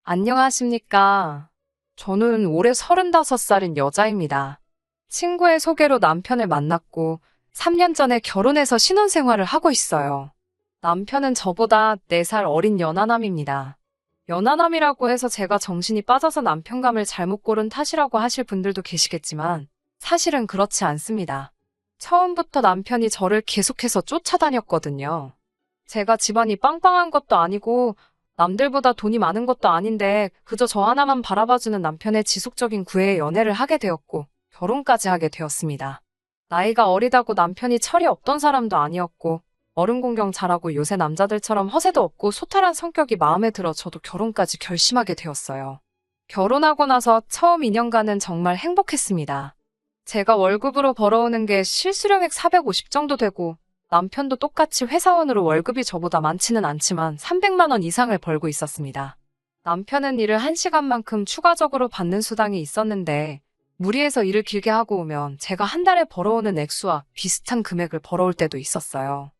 안녕하십니까. 저는 올해 35살인 여자입니다. 친구의 소개로 남편을 만났고 3년 전에 결혼해서 신혼생활을 하고 있어요. 남편은 저보다 4살 어린 연하남입니다. 연하남이라고 해서 제가 정신이 빠져서 남편감을 잘못 고른 탓이라고 하실 분들도 계시겠지만 사실은 그렇지 않습니다. 처음부터 남편이 저를 계속해서 쫓아다녔거든요. 제가 집안이 빵빵한 것도 아니고 남들보다 돈이 많은 것도 아닌데 그저 저 하나만 바라봐주는 남편의 지속적인 구애에 연애를 하게 되었고 결혼까지 하게 되었습니다. 나이가 어리다고 남편이 철이 없던 사람도 아니었고 어른 공경 잘하고 요새 남자들처럼 허세도 없고 소탈한 성격이 마음에 들어 저도 결혼까지 결심하게 되었어요. 결혼하고 나서 처음 2년간은 정말 행복했습니다. 제가 월급으로 벌어오는 게 실수령액 450 정도 되고 남편도 똑같이 회사원으로 월급이 저보다 많지는 않지만 300만 원 이상을 벌고 있었습니다. 남편은 일을 1시간만큼 추가적으로 받는 수당이 있었는데 무리해서 일을 길게 하고 오면 제가 한 달에 벌어오는 액수와 비슷한 금액을 벌어올 때도 있었어요.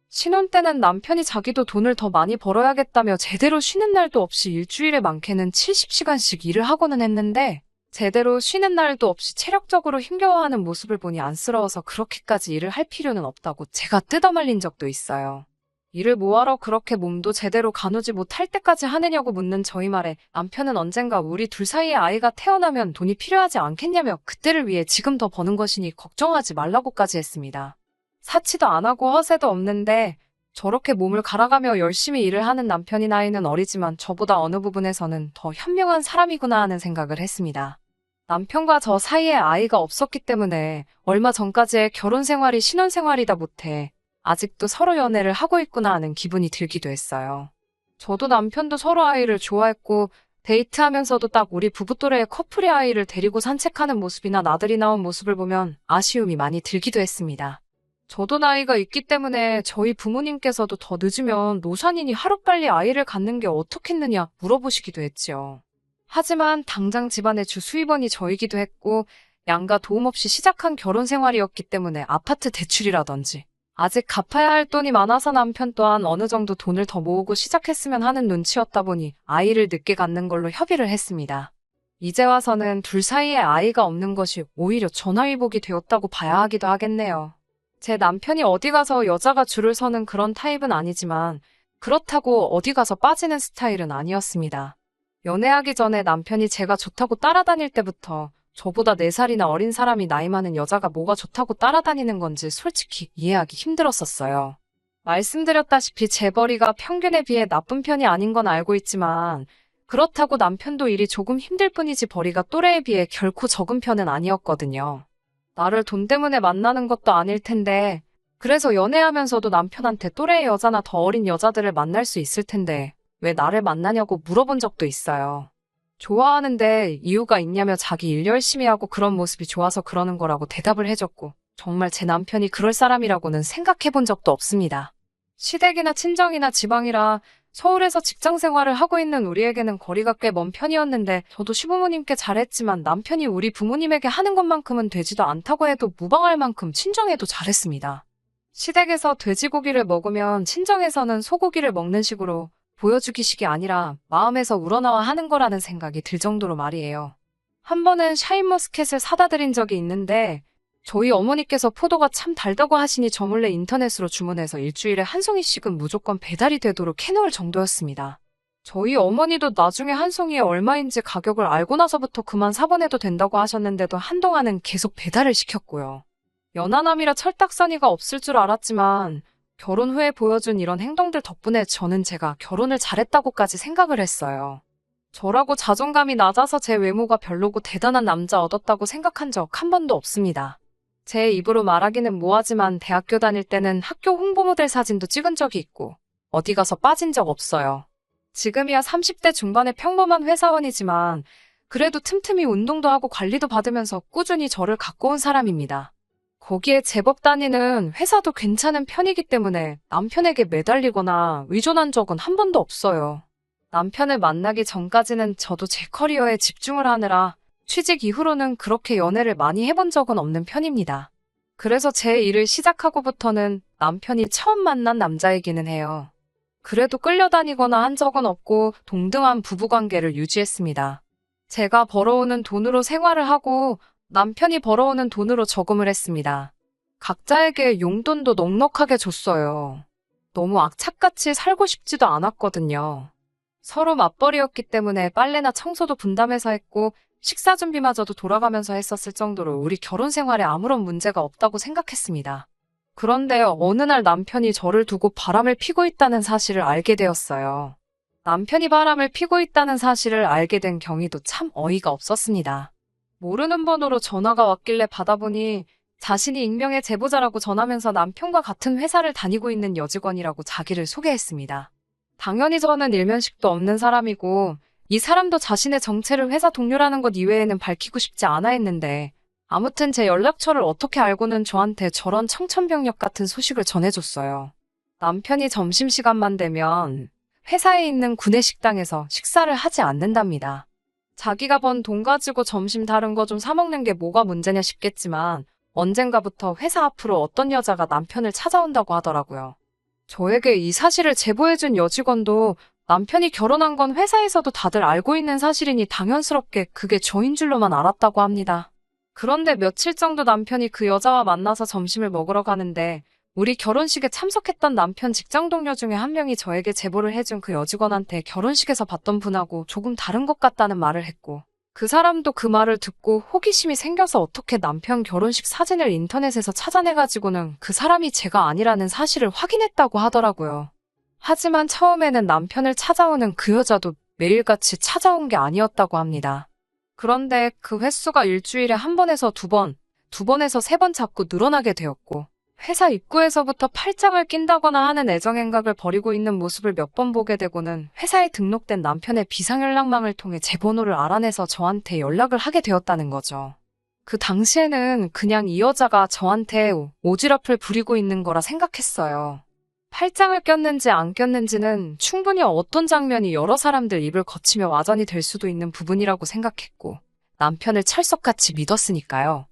신혼 때는 남편이 자기도 돈을 더 많이 벌어야겠다며 제대로 쉬는 날도 없이 일주일에 많게는 70시간씩 일을 하고는 했는데 제대로 쉬는 날도 없이 체력적으로 힘겨워하는 모습을 보니 안쓰러워서 그렇게까지 일을 할 필요는 없다고 제가 뜯어말린 적도 있어요. 일을 뭐하러 그렇게 몸도 제대로 가누지 못할 때까지 하느냐고 묻는 저희 말에 남편은 언젠가 우리 둘 사이에 아이가 태어나면 돈이 필요하지 않겠냐며 그때를 위해 지금 더 버는 것이니 걱정하지 말라고까지 했습니다. 사치도 안 하고 허세도 없는데 저렇게 몸을 갈아가며 열심히 일을 하는 남편이 나이는 어리지만 저보다 어느 부분에서는 더 현명한 사람이구나 하는 생각을 했습니다. 남편과 저 사이에 아이가 없었기 때문에 얼마 전까지의 결혼 생활이 신혼 생활이다 못해 아직도 서로 연애를 하고 있구나 하는 기분이 들기도 했어요. 저도 남편도 서로 아이를 좋아했고 데이트하면서도 딱 우리 부부 또래의 커플이 아이를 데리고 산책하는 모습이나 나들이 나온 모습을 보면 아쉬움이 많이 들기도 했습니다. 저도 나이가 있기 때문에 저희 부모님께서도 더 늦으면 노산이니 하루빨리 아이를 갖는 게 어떻겠느냐 물어보시기도 했지요. 하지만 당장 집안의 주 수입원이 저이기도 했고 양가 도움 없이 시작한 결혼 생활이었기 때문에 아파트 대출이라든지 아직 갚아야 할 돈이 많아서 남편 또한 어느 정도 돈을 더 모으고 시작했으면 하는 눈치였다 보니 아이를 늦게 갖는 걸로 협의를 했습니다. 이제 와서는 둘 사이에 아이가 없는 것이 오히려 전화위복이 되었다고 봐야 하기도 하겠네요. 제 남편이 어디 가서 여자가 줄을 서는 그런 타입은 아니지만 그렇다고 어디 가서 빠지는 스타일은 아니었습니다. 연애하기 전에 남편이 제가 좋다고 따라다닐 때부터 저보다 4살이나 어린 사람이 나이 많은 여자가 뭐가 좋다고 따라다니는 건지 솔직히 이해하기 힘들었었어요. 말씀드렸다시피 제 벌이가 평균에 비해 나쁜 편이 아닌 건 알고 있지만 그렇다고 남편도 일이 조금 힘들 뿐이지 벌이가 또래에 비해 결코 적은 편은 아니었거든요. 나를 돈 때문에 만나는 것도 아닐 텐데 그래서 연애하면서도 남편한테 또래의 여자나 더 어린 여자들을 만날 수 있을 텐데 왜 나를 만나냐고 물어본 적도 있어요. 좋아하는데 이유가 있냐며 자기 일 열심히 하고 그런 모습이 좋아서 그러는 거라고 대답을 해줬고 정말 제 남편이 그럴 사람이라고는 생각해 본 적도 없습니다. 시댁이나 친정이나 지방이라 서울에서 직장 생활을 하고 있는 우리에게는 거리가 꽤 먼 편이었는데 저도 시부모님께 잘했지만 남편이 우리 부모님에게 하는 것만큼은 되지도 않다고 해도 무방할 만큼 친정에도 잘했습니다. 시댁에서 돼지고기를 먹으면 친정에서는 소고기를 먹는 식으로 보여주기식이 아니라 마음에서 우러나와 하는 거라는 생각이 들 정도로 말이에요. 한 번은 샤인머스켓을 사다 드린 적이 있는데 저희 어머니께서 포도가 참 달다고 하시니 저 몰래 인터넷으로 주문해서 일주일에 한 송이씩은 무조건 배달이 되도록 해놓을 정도였습니다. 저희 어머니도 나중에 한 송이에 얼마인지 가격을 알고 나서부터 그만 사보내도 된다고 하셨는데도 한동안은 계속 배달을 시켰고요. 연하남이라 철딱서니가 없을 줄 알았지만 결혼 후에 보여준 이런 행동들 덕분에 저는 제가 결혼을 잘했다고까지 생각을 했어요. 저라고 자존감이 낮아서 제 외모가 별로고 대단한 남자 얻었다고 생각한 적 한 번도 없습니다. 제 입으로 말하기는 뭐하지만 대학교 다닐 때는 학교 홍보 모델 사진도 찍은 적이 있고 어디 가서 빠진 적 없어요. 지금이야 30대 중반의 평범한 회사원이지만 그래도 틈틈이 운동도 하고 관리도 받으면서 꾸준히 저를 가꿔온 사람입니다. 거기에 제법 다니는 회사도 괜찮은 편이기 때문에 남편에게 매달리거나 의존한 적은 한 번도 없어요. 남편을 만나기 전까지는 저도 제 커리어에 집중을 하느라 취직 이후로는 그렇게 연애를 많이 해본 적은 없는 편입니다. 그래서 제 일을 시작하고부터는 남편이 처음 만난 남자이기는 해요. 그래도 끌려다니거나 한 적은 없고 동등한 부부관계를 유지했습니다. 제가 벌어오는 돈으로 생활을 하고 남편이 벌어오는 돈으로 저금을 했습니다. 각자에게 용돈도 넉넉하게 줬어요. 너무 악착같이 살고 싶지도 않았거든요. 서로 맞벌이였기 때문에 빨래나 청소도 분담해서 했고 식사 준비마저도 돌아가면서 했었을 정도로 우리 결혼 생활에 아무런 문제가 없다고 생각했습니다. 그런데 어느 날 남편이 저를 두고 바람을 피고 있다는 사실을 알게 되었어요. 남편이 바람을 피고 있다는 사실을 알게 된 경위도 참 어이가 없었습니다. 모르는 번호로 전화가 왔길래 받아보니 자신이 익명의 제보자라고 전하면서 남편과 같은 회사를 다니고 있는 여직원이라고 자기를 소개했습니다. 당연히 저는 일면식도 없는 사람이고 이 사람도 자신의 정체를 회사 동료라는 것 이외에는 밝히고 싶지 않아 했는데 아무튼 제 연락처를 어떻게 알고는 저한테 저런 청천벽력 같은 소식을 전해줬어요. 남편이 점심시간만 되면 회사에 있는 구내식당에서 식사를 하지 않는답니다. 자기가 번 돈 가지고 점심 다른 거 좀 사먹는 게 뭐가 문제냐 싶겠지만 언젠가부터 회사 앞으로 어떤 여자가 남편을 찾아온다고 하더라고요. 저에게 이 사실을 제보해준 여직원도 남편이 결혼한 건 회사에서도 다들 알고 있는 사실이니 당연스럽게 그게 저인 줄로만 알았다고 합니다. 그런데 며칠 정도 남편이 그 여자와 만나서 점심을 먹으러 가는데 우리 결혼식에 참석했던 남편 직장 동료 중에 한 명이 저에게 제보를 해준 그 여직원한테 결혼식에서 봤던 분하고 조금 다른 것 같다는 말을 했고 그 사람도 그 말을 듣고 호기심이 생겨서 어떻게 남편 결혼식 사진을 인터넷에서 찾아내가지고는 그 사람이 제가 아니라는 사실을 확인했다고 하더라고요. 하지만 처음에는 남편을 찾아오는 그 여자도 매일같이 찾아온 게 아니었다고 합니다. 그런데 그 횟수가 일주일에 한 번에서 두 번, 두 번에서 세 번 자꾸 늘어나게 되었고 회사 입구에서부터 팔짱을 낀다거나 하는 애정행각을 벌이고 있는 모습을 몇 번 보게 되고는 회사에 등록된 남편의 비상연락망을 통해 제 번호를 알아내서 저한테 연락을 하게 되었다는 거죠. 그 당시에는 그냥 이 여자가 저한테 오지랖을 부리고 있는 거라 생각했어요. 팔짱을 꼈는지 안 꼈는지는 충분히 어떤 장면이 여러 사람들 입을 거치며 와전이 될 수도 있는 부분이라고 생각했고 남편을 철석같이 믿었으니까요.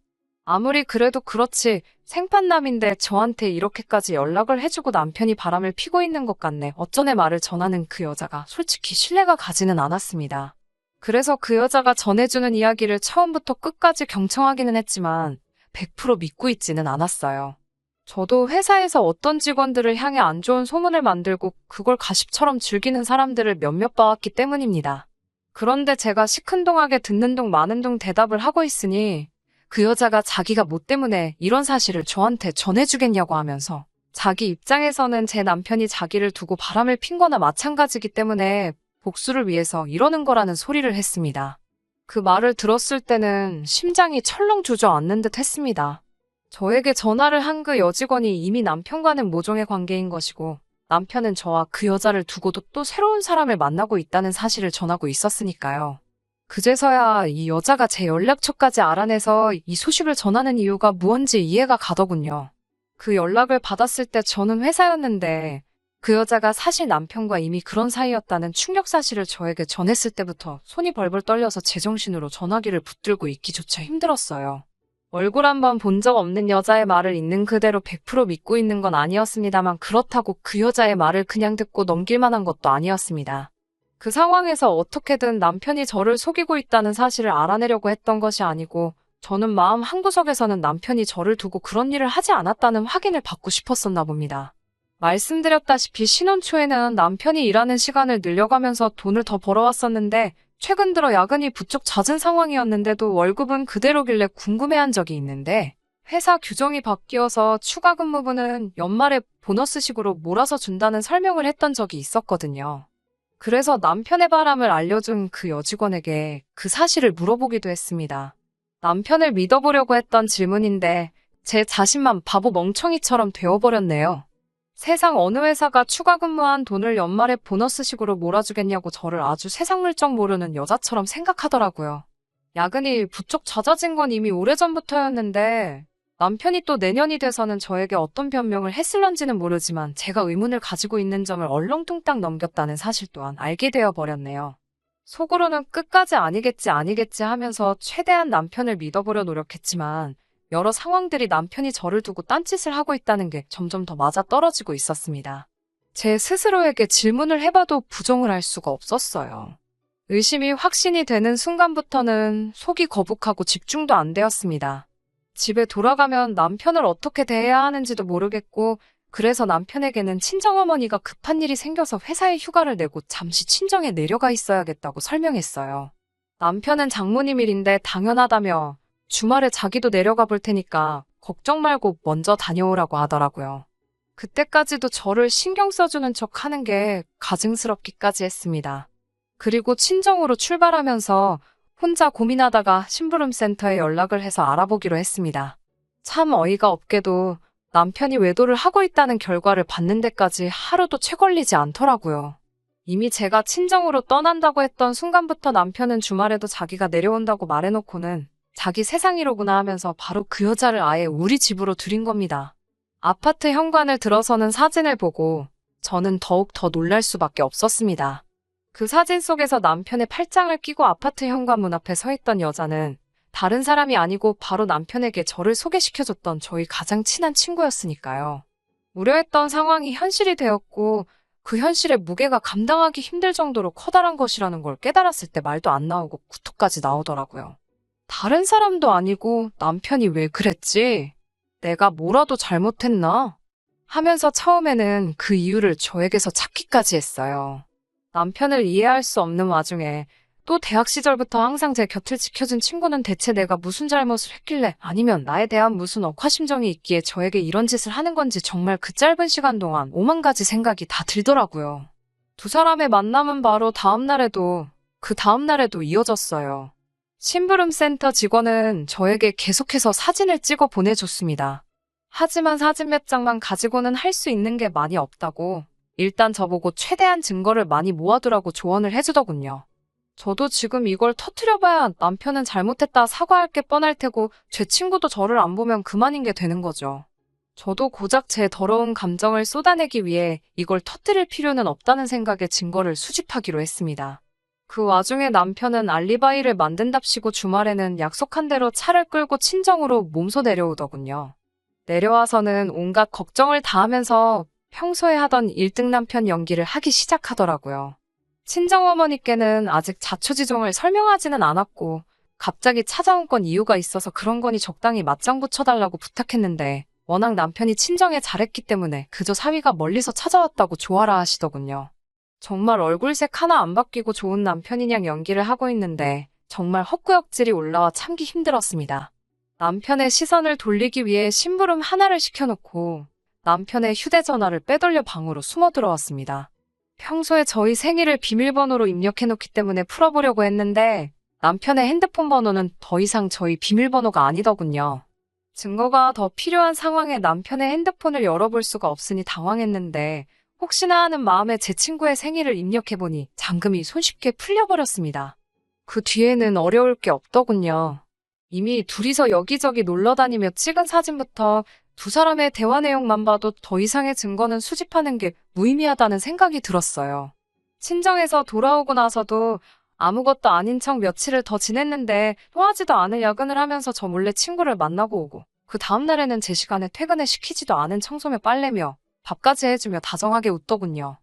아무리 그래도 그렇지 생판남인데 저한테 이렇게까지 연락을 해주고 남편이 바람을 피고 있는 것 같네. 어쩌네 말을 전하는 그 여자가 솔직히 신뢰가 가지는 않았습니다. 그래서 그 여자가 전해주는 이야기를 처음부터 끝까지 경청하기는 했지만 100% 믿고 있지는 않았어요. 저도 회사에서 어떤 직원들을 향해 안 좋은 소문을 만들고 그걸 가십처럼 즐기는 사람들을 몇몇 봐왔기 때문입니다. 그런데 제가 시큰둥하게 듣는 둥 마는 둥 대답을 하고 있으니 그 여자가 자기가 뭐 때문에 이런 사실을 저한테 전해주겠냐고 하면서 자기 입장에서는 제 남편이 자기를 두고 바람을 핀 거나 마찬가지기 때문에 복수를 위해서 이러는 거라는 소리를 했습니다. 그 말을 들었을 때는 심장이 철렁 주저앉는 듯 했습니다. 저에게 전화를 한 그 여직원이 이미 남편과는 모종의 관계인 것이고 남편은 저와 그 여자를 두고도 또 새로운 사람을 만나고 있다는 사실을 전하고 있었으니까요. 그제서야 이 여자가 제 연락처까지 알아내서 이 소식을 전하는 이유가 무언지 이해가 가더군요. 그 연락을 받았을 때 저는 회사였는데 그 여자가 사실 남편과 이미 그런 사이였다는 충격 사실을 저에게 전했을 때부터 손이 벌벌 떨려서 제정신으로 전화기를 붙들고 있기조차 힘들었어요. 얼굴 한번 본 적 없는 여자의 말을 있는 그대로 100% 믿고 있는 건 아니었습니다만 그렇다고 그 여자의 말을 그냥 듣고 넘길 만한 것도 아니었습니다. 그 상황에서 어떻게든 남편이 저를 속이고 있다는 사실을 알아내려고 했던 것이 아니고 저는 마음 한구석에서는 남편이 저를 두고 그런 일을 하지 않았다는 확인을 받고 싶었었나 봅니다. 말씀드렸다시피 신혼 초에는 남편이 일하는 시간을 늘려가면서 돈을 더 벌어왔었는데 최근 들어 야근이 부쩍 잦은 상황이었는데도 월급은 그대로길래 궁금해한 적이 있는데 회사 규정이 바뀌어서 추가 근무분은 연말에 보너스식으로 몰아서 준다는 설명을 했던 적이 있었거든요. 그래서 남편의 바람을 알려준 그 여직원에게 그 사실을 물어보기도 했습니다. 남편을 믿어보려고 했던 질문인데 제 자신만 바보 멍청이처럼 되어버렸네요. 세상 어느 회사가 추가 근무한 돈을 연말에 보너스식으로 몰아주겠냐고 저를 아주 세상 물정 모르는 여자처럼 생각하더라고요. 야근이 부쩍 잦아진 건 이미 오래전부터였는데 남편이 또 내년이 돼서는 저에게 어떤 변명을 했을런지는 모르지만 제가 의문을 가지고 있는 점을 얼렁뚱땅 넘겼다는 사실 또한 알게 되어 버렸네요. 속으로는 끝까지 아니겠지 하면서 최대한 남편을 믿어보려 노력했지만 여러 상황들이 남편이 저를 두고 딴짓을 하고 있다는 게 점점 더 맞아떨어지고 있었습니다. 제 스스로에게 질문을 해봐도 부정을 할 수가 없었어요. 의심이 확신이 되는 순간부터는 속이 거북하고 집중도 안 되었습니다. 집에 돌아가면 남편을 어떻게 대해야 하는지도 모르겠고, 그래서 남편에게는 친정어머니가 급한 일이 생겨서 회사에 휴가를 내고 잠시 친정에 내려가 있어야겠다고 설명했어요. 남편은 장모님 일인데 당연하다며 주말에 자기도 내려가 볼 테니까 걱정 말고 먼저 다녀오라고 하더라고요. 그때까지도 저를 신경 써주는 척 하는 게 가증스럽기까지 했습니다. 그리고 친정으로 출발하면서 혼자 고민하다가 심부름센터에 연락을 해서 알아보기로 했습니다. 참 어이가 없게도 남편이 외도를 하고 있다는 결과를 받는 데까지 하루도 채 걸리지 않더라고요. 이미 제가 친정으로 떠난다고 했던 순간부터 남편은 주말에도 자기가 내려온다고 말해놓고는 자기 세상이로구나 하면서 바로 그 여자를 아예 우리 집으로 들인 겁니다. 아파트 현관을 들어서는 사진을 보고 저는 더욱 더 놀랄 수밖에 없었습니다. 그 사진 속에서 남편의 팔짱을 끼고 아파트 현관문 앞에 서 있던 여자는 다른 사람이 아니고 바로 남편에게 저를 소개시켜줬던 저희 가장 친한 친구였으니까요. 우려했던 상황이 현실이 되었고 그 현실의 무게가 감당하기 힘들 정도로 커다란 것이라는 걸 깨달았을 때 말도 안 나오고 구토까지 나오더라고요. 다른 사람도 아니고 남편이 왜 그랬지? 내가 뭐라도 잘못했나? 하면서 처음에는 그 이유를 저에게서 찾기까지 했어요. 남편을 이해할 수 없는 와중에 또 대학 시절부터 항상 제 곁을 지켜준 친구는 대체 내가 무슨 잘못을 했길래 아니면 나에 대한 무슨 억하심정이 있기에 저에게 이런 짓을 하는 건지 정말 그 짧은 시간 동안 5만 가지 생각이 다 들더라고요. 두 사람의 만남은 바로 그 다음날에도 이어졌어요. 심부름센터 직원은 저에게 계속해서 사진을 찍어 보내줬습니다. 하지만 사진 몇 장만 가지고는 할 수 있는 게 많이 없다고 일단 저보고 최대한 증거를 많이 모아두라고 조언을 해주더군요. 저도 지금 이걸 터뜨려봐야 남편은 잘못했다 사과할 게 뻔할 테고 제 친구도 저를 안 보면 그만인 게 되는 거죠. 저도 고작 제 더러운 감정을 쏟아내기 위해 이걸 터뜨릴 필요는 없다는 생각에 증거를 수집하기로 했습니다. 그 와중에 남편은 알리바이를 만든답시고 주말에는 약속한 대로 차를 끌고 친정으로 몸소 내려오더군요. 내려와서는 온갖 걱정을 다 하면서 평소에 하던 1등 남편 연기를 하기 시작하더라고요. 친정어머니께는 아직 자초지종을 설명하지는 않았고 갑자기 찾아온 건 이유가 있어서 그런 거니 적당히 맞장 붙여달라고 부탁했는데 워낙 남편이 친정에 잘했기 때문에 그저 사위가 멀리서 찾아왔다고 좋아라 하시더군요. 정말 얼굴색 하나 안 바뀌고 좋은 남편이냥 연기를 하고 있는데 정말 헛구역질이 올라와 참기 힘들었습니다. 남편의 시선을 돌리기 위해 심부름 하나를 시켜놓고 남편의 휴대전화를 빼돌려 방으로 숨어 들어왔습니다. 평소에 저희 생일을 비밀번호로 입력해놓기 때문에 풀어보려고 했는데 남편의 핸드폰 번호는 더 이상 저희 비밀번호가 아니더군요. 증거가 더 필요한 상황에 남편의 핸드폰을 열어볼 수가 없으니 당황했는데 혹시나 하는 마음에 제 친구의 생일을 입력해보니 잠금이 손쉽게 풀려버렸습니다. 그 뒤에는 어려울 게 없더군요. 이미 둘이서 여기저기 놀러다니며 찍은 사진부터 두 사람의 대화 내용만 봐도 더 이상의 증거는 수집하는 게 무의미하다는 생각이 들었어요. 친정에서 돌아오고 나서도 아무것도 아닌 척 며칠을 더 지냈는데 통하지도 않을 야근을 하면서 저 몰래 친구를 만나고 오고 그 다음날에는 제 시간에 퇴근을 시키지도 않은 청소며 빨래며 밥까지 해주며 다정하게 웃더군요.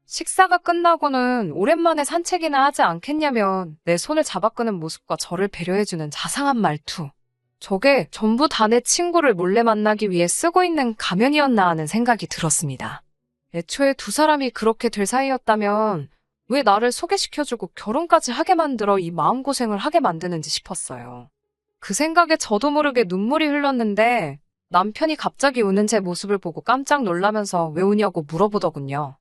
식사가 끝나고는 오랜만에 산책이나 하지 않겠냐면 내 손을 잡아 끄는 모습과 저를 배려해주는 자상한 말투. 저게 전부 다 내 친구를 몰래 만나기 위해 쓰고 있는 가면이었나 하는 생각이 들었습니다. 애초에 두 사람이 그렇게 될 사이였다면 왜 나를 소개시켜주고 결혼까지 하게 만들어 이 마음고생을 하게 만드는지 싶었어요. 그 생각에 저도 모르게 눈물이 흘렀는데 남편이 갑자기 우는 제 모습을 보고 깜짝 놀라면서 왜 우냐고 물어보더군요.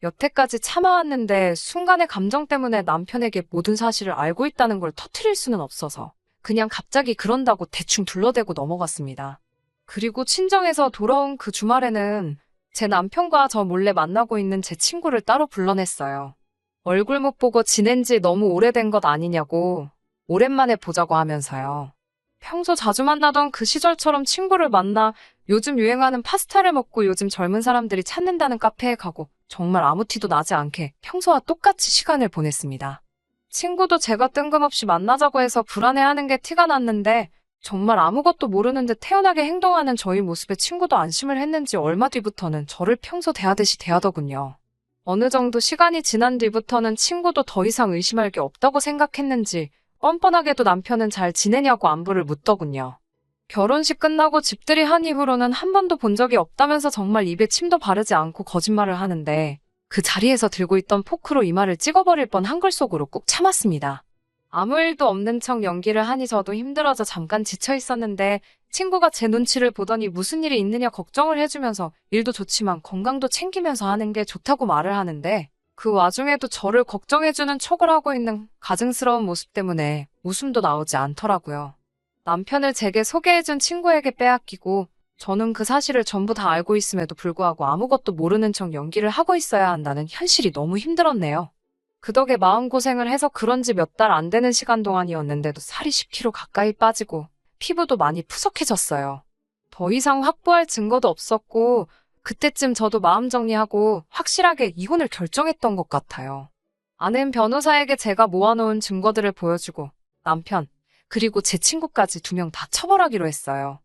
여태까지 참아왔는데 순간의 감정 때문에 남편에게 모든 사실을 알고 있다는 걸 터뜨릴 수는 없어서 그냥 갑자기 그런다고 대충 둘러대고 넘어갔습니다. 그리고 친정에서 돌아온 그 주말에는 제 남편과 저 몰래 만나고 있는 제 친구를 따로 불러냈어요. 얼굴 못 보고 지낸 지 너무 오래된 것 아니냐고 오랜만에 보자고 하면서요. 평소 자주 만나던 그 시절처럼 친구를 만나 요즘 유행하는 파스타를 먹고 요즘 젊은 사람들이 찾는다는 카페에 가고 정말 아무 티도 나지 않게 평소와 똑같이 시간을 보냈습니다. 친구도 제가 뜬금없이 만나자고 해서 불안해하는 게 티가 났는데 정말 아무것도 모르는 듯 태연하게 행동하는 저희 모습에 친구도 안심을 했는지 얼마 뒤부터는 저를 평소 대하듯이 대하더군요. 어느 정도 시간이 지난 뒤부터는 친구도 더 이상 의심할 게 없다고 생각했는지 뻔뻔하게도 남편은 잘 지내냐고 안부를 묻더군요. 결혼식 끝나고 집들이 한 이후로는 한 번도 본 적이 없다면서 정말 입에 침도 바르지 않고 거짓말을 하는데 그 자리에서 들고 있던 포크로 이마를 찍어버릴 뻔 한글 속으로 꾹 참았습니다. 아무 일도 없는 척 연기를 하니 저도 힘들어져 잠깐 지쳐 있었는데 친구가 제 눈치를 보더니 무슨 일이 있느냐 걱정을 해주면서 일도 좋지만 건강도 챙기면서 하는 게 좋다고 말을 하는데 그 와중에도 저를 걱정해주는 척을 하고 있는 가증스러운 모습 때문에 웃음도 나오지 않더라고요. 남편을 제게 소개해준 친구에게 빼앗기고 저는 그 사실을 전부 다 알고 있음에도 불구하고 아무것도 모르는 척 연기를 하고 있어야 한다는 현실이 너무 힘들었네요. 그 덕에 마음고생을 해서 그런지 몇 달 안 되는 시간 동안이었는데도 살이 10kg 가까이 빠지고 피부도 많이 푸석해졌어요. 더 이상 확보할 증거도 없었고 그때쯤 저도 마음 정리하고 확실하게 이혼을 결정했던 것 같아요. 아는 변호사에게 제가 모아놓은 증거들을 보여주고 남편, 그리고 제 친구까지 2명 다 처벌하기로 했어요.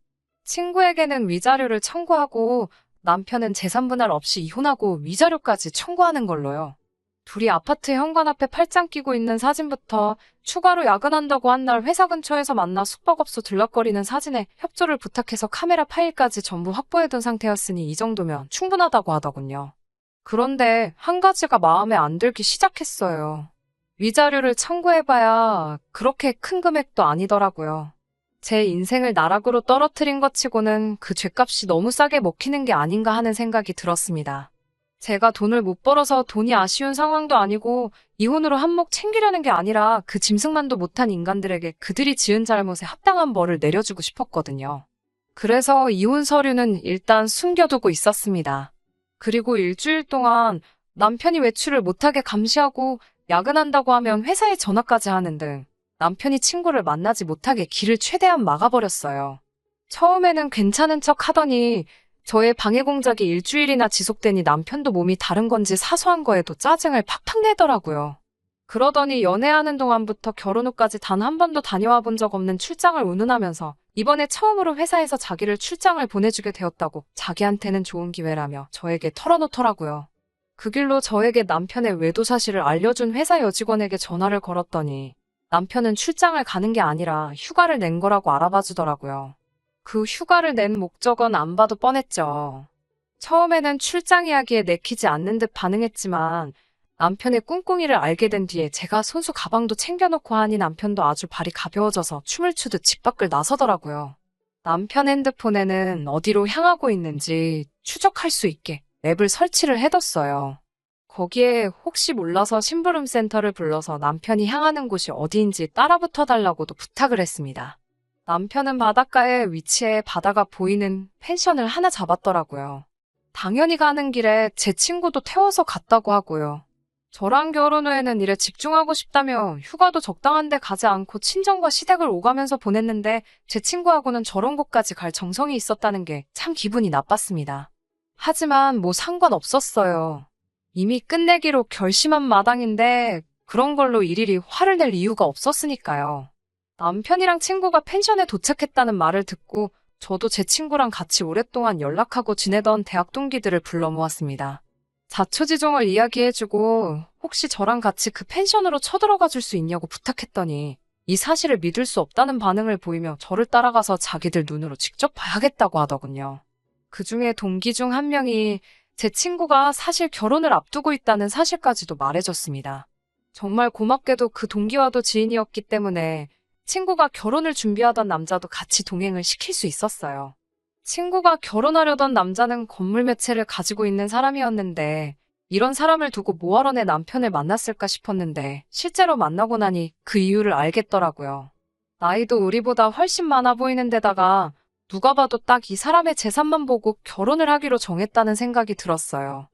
친구에게는 위자료를 청구하고 남편은 재산분할 없이 이혼하고 위자료까지 청구하는 걸로요. 둘이 아파트 현관 앞에 팔짱 끼고 있는 사진부터 추가로 야근한다고 한 날 회사 근처에서 만나 숙박업소 들락거리는 사진에 협조를 부탁해서 카메라 파일까지 전부 확보해둔 상태였으니 이 정도면 충분하다고 하더군요. 그런데 한 가지가 마음에 안 들기 시작했어요. 위자료를 청구해봐야 그렇게 큰 금액도 아니더라고요. 제 인생을 나락으로 떨어뜨린 것 치고는 그 죗값이 너무 싸게 먹히는 게 아닌가 하는 생각이 들었습니다. 제가 돈을 못 벌어서 돈이 아쉬운 상황도 아니고 이혼으로 한몫 챙기려는 게 아니라 그 짐승만도 못한 인간들에게 그들이 지은 잘못에 합당한 벌을 내려주고 싶었거든요. 그래서 이혼 서류는 일단 숨겨두고 있었습니다. 그리고 일주일 동안 남편이 외출을 못하게 감시하고 야근한다고 하면 회사에 전화까지 하는 등 남편이 친구를 만나지 못하게 길을 최대한 막아버렸어요. 처음에는 괜찮은 척 하더니 저의 방해 공작이 일주일이나 지속되니 남편도 몸이 다른 건지 사소한 거에도 짜증을 팍팍 내더라고요. 그러더니 연애하는 동안부터 결혼 후까지 단 한 번도 다녀와 본 적 없는 출장을 운운하면서 이번에 처음으로 회사에서 자기를 출장을 보내주게 되었다고 자기한테는 좋은 기회라며 저에게 털어놓더라고요. 그 길로 저에게 남편의 외도 사실을 알려준 회사 여직원에게 전화를 걸었더니 남편은 출장을 가는 게 아니라 휴가를 낸 거라고 알아봐 주더라고요. 그 휴가를 낸 목적은 안 봐도 뻔했죠. 처음에는 출장 이야기에 내키지 않는 듯 반응했지만 남편의 꿍꿍이를 알게 된 뒤에 제가 손수 가방도 챙겨놓고 하니 남편도 아주 발이 가벼워져서 춤을 추듯 집 밖을 나서더라고요. 남편 핸드폰에는 어디로 향하고 있는지 추적할 수 있게 앱을 설치를 해뒀어요. 거기에 혹시 몰라서 심부름센터를 불러서 남편이 향하는 곳이 어디인지 따라붙어 달라고도 부탁을 했습니다. 남편은 바닷가에 위치해 바다가 보이는 펜션을 하나 잡았더라고요. 당연히 가는 길에 제 친구도 태워서 갔다고 하고요. 저랑 결혼 후에는 일에 집중하고 싶다며 휴가도 적당한 데 가지 않고 친정과 시댁을 오가면서 보냈는데 제 친구하고는 저런 곳까지 갈 정성이 있었다는 게 참 기분이 나빴습니다. 하지만 뭐 상관없었어요. 이미 끝내기로 결심한 마당인데 그런 걸로 일일이 화를 낼 이유가 없었으니까요. 남편이랑 친구가 펜션에 도착했다는 말을 듣고 저도 제 친구랑 같이 오랫동안 연락하고 지내던 대학 동기들을 불러 모았습니다. 자초지종을 이야기해주고 혹시 저랑 같이 그 펜션으로 쳐들어가 줄 수 있냐고 부탁했더니 이 사실을 믿을 수 없다는 반응을 보이며 저를 따라가서 자기들 눈으로 직접 봐야겠다고 하더군요. 그 중에 동기 중 한 명이 제 친구가 사실 결혼을 앞두고 있다는 사실까지도 말해줬습니다. 정말 고맙게도 그 동기와도 지인이었기 때문에 친구가 결혼을 준비하던 남자도 같이 동행을 시킬 수 있었어요. 친구가 결혼하려던 남자는 건물 매체를 가지고 있는 사람이었는데 이런 사람을 두고 뭐하러 내 남편을 만났을까 싶었는데 실제로 만나고 나니 그 이유를 알겠더라고요. 나이도 우리보다 훨씬 많아 보이는 데다가 누가 봐도 딱 이 사람의 재산만 보고 결혼을 하기로 정했다는 생각이 들었어요.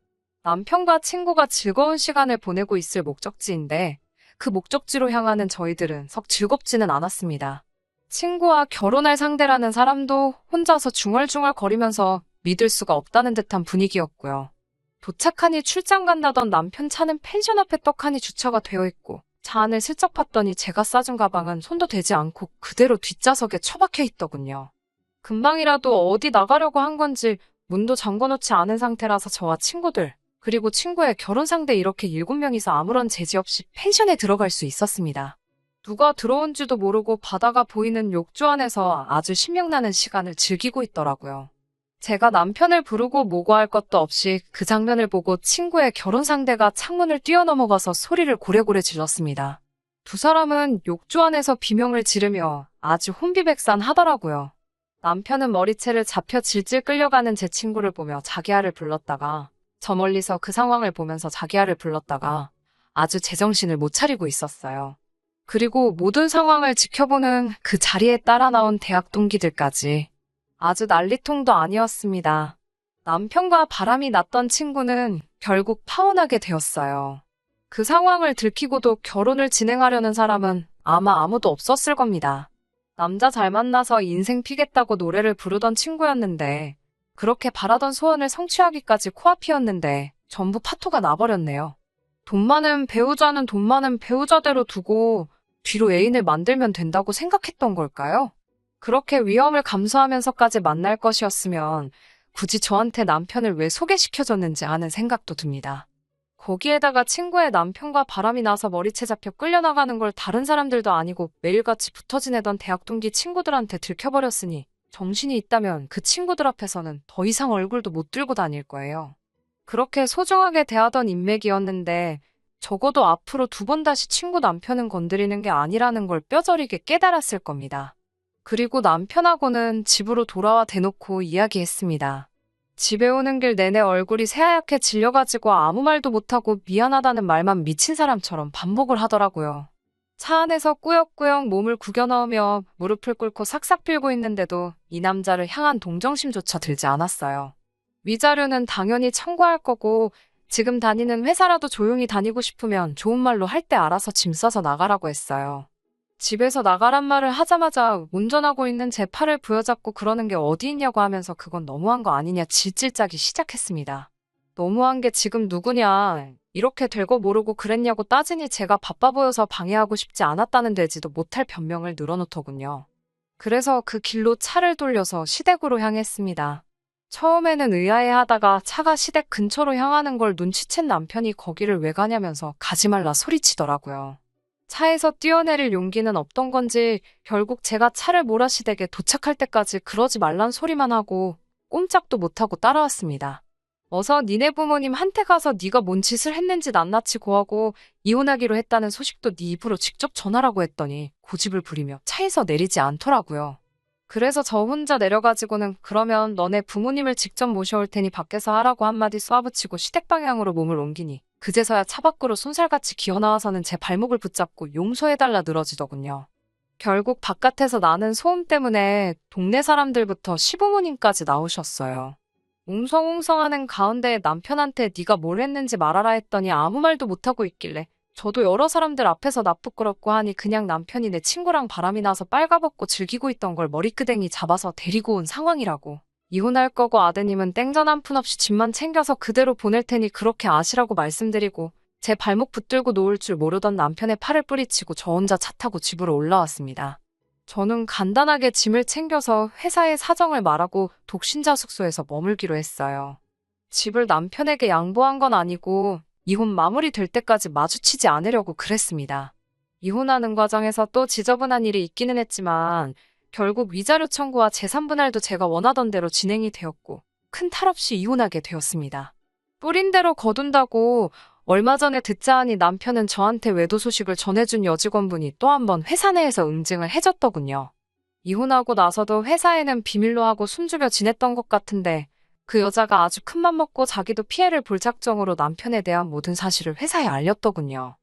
남편과 친구가 즐거운 시간을 보내고 있을 목적지인데 그 목적지로 향하는 저희들은 썩 즐겁지는 않았습니다. 친구와 결혼할 상대라는 사람도 혼자서 중얼중얼 거리면서 믿을 수가 없다는 듯한 분위기였고요. 도착하니 출장 간다던 남편 차는 펜션 앞에 떡하니 주차가 되어 있고 차 안을 슬쩍 봤더니 제가 싸준 가방은 손도 대지 않고 그대로 뒷좌석에 처박혀 있더군요. 금방이라도 어디 나가려고 한 건지 문도 잠궈놓지 않은 상태라서 저와 친구들, 그리고 친구의 결혼 상대 이렇게 7명이서 아무런 제지 없이 펜션에 들어갈 수 있었습니다. 누가 들어온지도 모르고 바다가 보이는 욕조 안에서 아주 신명나는 시간을 즐기고 있더라고요. 제가 남편을 부르고 모고할 것도 없이 그 장면을 보고 친구의 결혼 상대가 창문을 뛰어넘어가서 소리를 고래고래 질렀습니다. 두 사람은 욕조 안에서 비명을 지르며 아주 혼비백산하더라고요. 남편은 머리채를 잡혀 질질 끌려가는 제 친구를 보며 자기야를 불렀다가 저 멀리서 그 상황을 보면서 자기야를 불렀다가 아주 제정신을 못 차리고 있었어요. 그리고 모든 상황을 지켜보는 그 자리에 따라 나온 대학 동기들까지 아주 난리통도 아니었습니다. 남편과 바람이 났던 친구는 결국 파혼하게 되었어요. 그 상황을 들키고도 결혼을 진행하려는 사람은 아마 아무도 없었을 겁니다. 남자 잘 만나서 인생 피겠다고 노래를 부르던 친구였는데 그렇게 바라던 소원을 성취하기까지 코앞이었는데 전부 파토가 나버렸네요. 돈 많은 배우자는 돈 많은 배우자대로 두고 뒤로 애인을 만들면 된다고 생각했던 걸까요? 그렇게 위험을 감수하면서까지 만날 것이었으면 굳이 저한테 남편을 왜 소개시켜줬는지 하는 생각도 듭니다. 거기에다가 친구의 남편과 바람이 나서 머리채 잡혀 끌려나가는 걸 다른 사람들도 아니고 매일같이 붙어 지내던 대학 동기 친구들한테 들켜버렸으니 정신이 있다면 그 친구들 앞에서는 더 이상 얼굴도 못 들고 다닐 거예요. 그렇게 소중하게 대하던 인맥이었는데 적어도 앞으로 2번 다시 친구 남편은 건드리는 게 아니라는 걸 뼈저리게 깨달았을 겁니다. 그리고 남편하고는 집으로 돌아와 대놓고 이야기했습니다. 집에 오는 길 내내 얼굴이 새하얗게 질려가지고 아무 말도 못하고 미안하다는 말만 미친 사람처럼 반복을 하더라고요. 차 안에서 꾸역꾸역 몸을 구겨 넣으며 무릎을 꿇고 삭삭 빌고 있는데도 이 남자를 향한 동정심조차 들지 않았어요. 위자료는 당연히 청구할 거고 지금 다니는 회사라도 조용히 다니고 싶으면 좋은 말로 할 때 알아서 짐 싸서 나가라고 했어요. 집에서 나가란 말을 하자마자 운전하고 있는 제 팔을 부여잡고 그러는 게 어디 있냐고 하면서 그건 너무한 거 아니냐 질질 짜기 시작했습니다. 너무한 게 지금 누구냐, 이렇게 될거 모르고 그랬냐고 따지니 제가 바빠 보여서 방해하고 싶지 않았다는 되지도 못할 변명을 늘어놓더군요. 그래서 그 길로 차를 돌려서 시댁으로 향했습니다. 처음에는 의아해하다가 차가 시댁 근처로 향하는 걸 눈치챈 남편이 거기를 왜 가냐면서 가지 말라 소리치더라고요. 차에서 뛰어내릴 용기는 없던 건지 결국 제가 차를 몰아 시댁에 도착할 때까지 그러지 말란 소리만 하고 꼼짝도 못하고 따라왔습니다. 어서 니네 부모님한테 가서 네가 뭔 짓을 했는지 낱낱이 고하고 이혼하기로 했다는 소식도 네 입으로 직접 전하라고 했더니 고집을 부리며 차에서 내리지 않더라고요. 그래서 저 혼자 내려가지고는 그러면 너네 부모님을 직접 모셔올 테니 밖에서 하라고 한마디 쏘아붙이고 시댁 방향으로 몸을 옮기니 그제서야 차 밖으로 손살같이 기어나와서는 제 발목을 붙잡고 용서해달라 늘어지더군요. 결국 바깥에서 나는 소음 때문에 동네 사람들부터 시부모님까지 나오셨어요. 웅성웅성하는 가운데 남편한테 네가 뭘 했는지 말하라 했더니 아무 말도 못하고 있길래 저도 여러 사람들 앞에서 나 부끄럽고 하니 그냥 남편이 내 친구랑 바람이 나서 빨가벗고 즐기고 있던 걸 머리끄댕이 잡아서 데리고 온 상황이라고. 이혼할 거고 아드님은 땡전 한 푼 없이 집만 챙겨서 그대로 보낼 테니 그렇게 아시라고 말씀드리고 제 발목 붙들고 놓을 줄 모르던 남편의 팔을 뿌리치고 저 혼자 차 타고 집으로 올라왔습니다. 저는 간단하게 짐을 챙겨서 회사에 사정을 말하고 독신자 숙소에서 머물기로 했어요. 집을 남편에게 양보한 건 아니고 이혼 마무리될 때까지 마주치지 않으려고 그랬습니다. 이혼하는 과정에서 또 지저분한 일이 있기는 했지만 결국 위자료 청구와 재산 분할도 제가 원하던 대로 진행이 되었고 큰 탈 없이 이혼하게 되었습니다. 뿌린 대로 거둔다고 얼마 전에 듣자 하니 남편은 저한테 외도 소식을 전해준 여직원분이 또 한 번 회사 내에서 응징을 해줬더군요. 이혼하고 나서도 회사에는 비밀로 하고 숨죽여 지냈던 것 같은데 그 여자가 아주 큰맘 먹고 자기도 피해를 볼 작정으로 남편에 대한 모든 사실을 회사에 알렸더군요.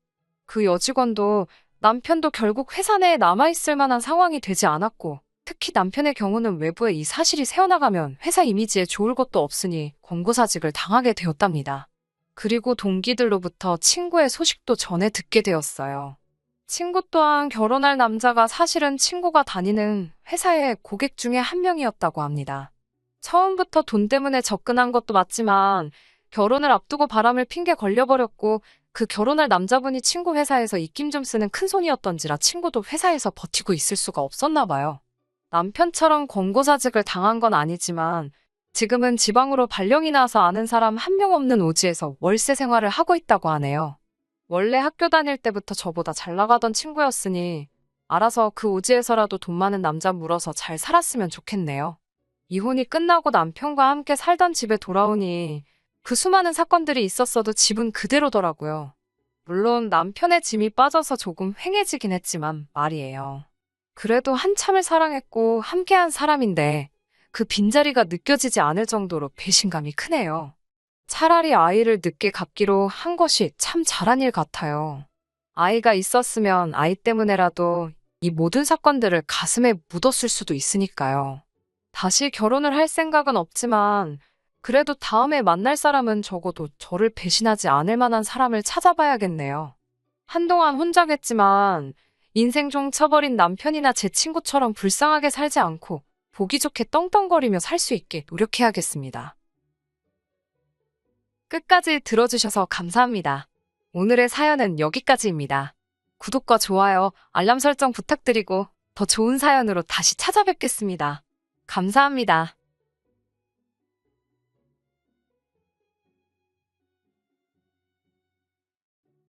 그 여직원도 남편도 결국 회사 내에 남아있을 만한 상황이 되지 않았고 특히 남편의 경우는 외부에 이 사실이 새어나가면 회사 이미지에 좋을 것도 없으니 권고사직을 당하게 되었답니다. 그리고 동기들로부터 친구의 소식도 전해 듣게 되었어요. 친구 또한 결혼할 남자가 사실은 친구가 다니는 회사의 고객 중에 한 명이었다고 합니다. 처음부터 돈 때문에 접근한 것도 맞지만 결혼을 앞두고 바람을 핑계 걸려버렸고 그 결혼할 남자분이 친구 회사에서 입김 좀 쓰는 큰손이었던지라 친구도 회사에서 버티고 있을 수가 없었나 봐요. 남편처럼 권고사직을 당한 건 아니지만 지금은 지방으로 발령이 나서 아는 사람 한 명 없는 오지에서 월세 생활을 하고 있다고 하네요. 원래 학교 다닐 때부터 저보다 잘 나가던 친구였으니 알아서 그 오지에서라도 돈 많은 남자 물어서 잘 살았으면 좋겠네요. 이혼이 끝나고 남편과 함께 살던 집에 돌아오니 그 수많은 사건들이 있었어도 집은 그대로더라고요. 물론 남편의 짐이 빠져서 조금 횡해지긴 했지만 말이에요. 그래도 한참을 사랑했고 함께한 사람인데 그 빈자리가 느껴지지 않을 정도로 배신감이 크네요. 차라리 아이를 늦게 갖기로 한 것이 참 잘한 일 같아요. 아이가 있었으면 아이 때문에라도 이 모든 사건들을 가슴에 묻었을 수도 있으니까요. 다시 결혼을 할 생각은 없지만 그래도 다음에 만날 사람은 적어도 저를 배신하지 않을 만한 사람을 찾아봐야겠네요. 한동안 혼자겠지만 인생 종 쳐버린 남편이나 제 친구처럼 불쌍하게 살지 않고 보기 좋게 떵떵거리며 살 수 있게 노력해야겠습니다. 끝까지 들어주셔서 감사합니다. 오늘의 사연은 여기까지입니다. 구독과 좋아요, 알람 설정 부탁드리고 더 좋은 사연으로 다시 찾아뵙겠습니다. 감사합니다.